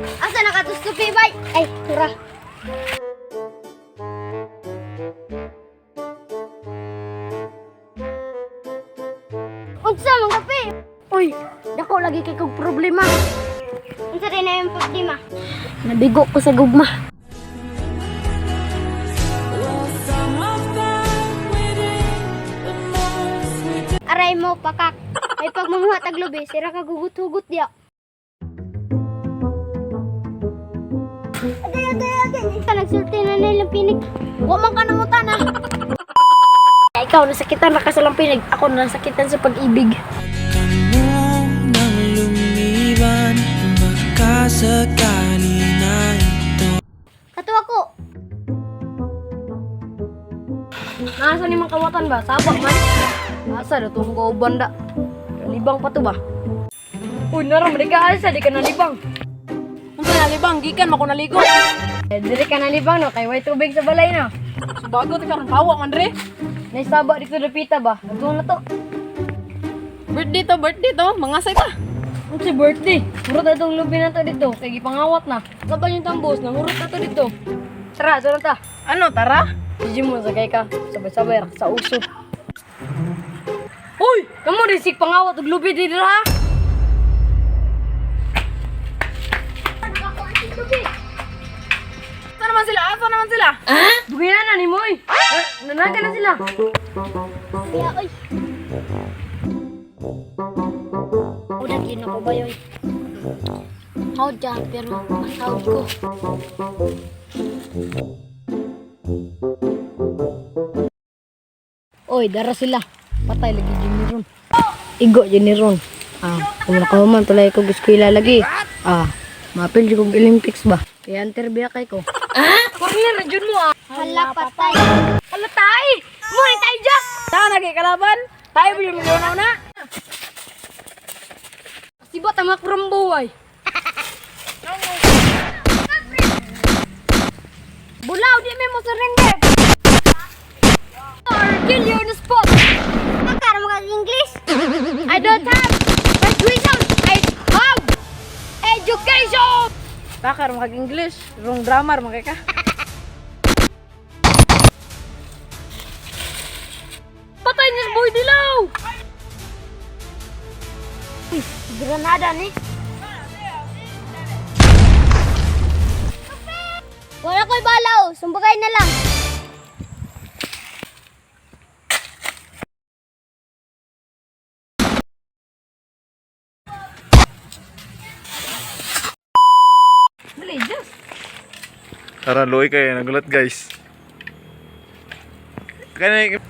Asa nakatustupi bay? Ay, tura. Unsa man kape? Uy, dako lagi kay kog problema. Unsa rin na yung problema? Nabigo ko sa gugma. Aray mo, pakak. Ay pag manguha taglubi, sira ka gugut-hugot diya. Agay. Ka nagsulti na nilang pinig. Wa man ka nangutan ah. Ikaw nasakitan na ka sa lampinig, ako nasakitan sa pag-ibig. Tanong nang lumiban, makasakali na ito. Katuwa ko. Nasa ni mang kawatan ba? Sabak man. Asa na itong kauban da? Nalibang pa to ba? Uy, naram, di ka asa, di ka nalibang. Kung sa nalibang, gikan mo ko naligo. Dili ka nalibang no, kay way tubig sa balay no. Bago, tika ng hawa man re. Naisaba dito na pita ba? Ito na to. Birthday to, mangasay ta. Ano si birthday? Hurot na itong lubi na to dito, kay gipangawat na. Sabay yung tambos, nangurot na to dito. Tara, ito na ta. Ano, tara? Sige mo, sagay ka. Sabay-sabay, rak sa uso. Hoy! Kamu risik pangawat og lubi dito ha? Saan naman sila? Duginan na ni Moy. Nanaga na sila. Kaya, oy. Udah gina ko ba yun? Haud dyan, pero ang haud ko. Oy, dara sila. Patay lagi dyan ni Ron. Igo dyan ni Ron. Kung nakahuman, tulay ko eskwela lagi. Mapil dyan kong Olympics ba? Kaya interview kay ko. Corner na dyan mo Hala, patay. Hala tay! Muna tayo Diyos! Saan nagkikalaban? Tayo ba yung milyonaw na? Sibot ang mga kurumbuhay. Bulaw, di may mo surrender! Or kill you on the spot! Makara mo English? I don't have graduation! I have education! Bakar mag-English, wrong grammar ka. Patay niyo sa boy dilaw! Granada ni. Wala ko'y balaw. Sumbagay na lang. Dali, Diyos! Tara, loy kayo. Nagulat, guys. Kaya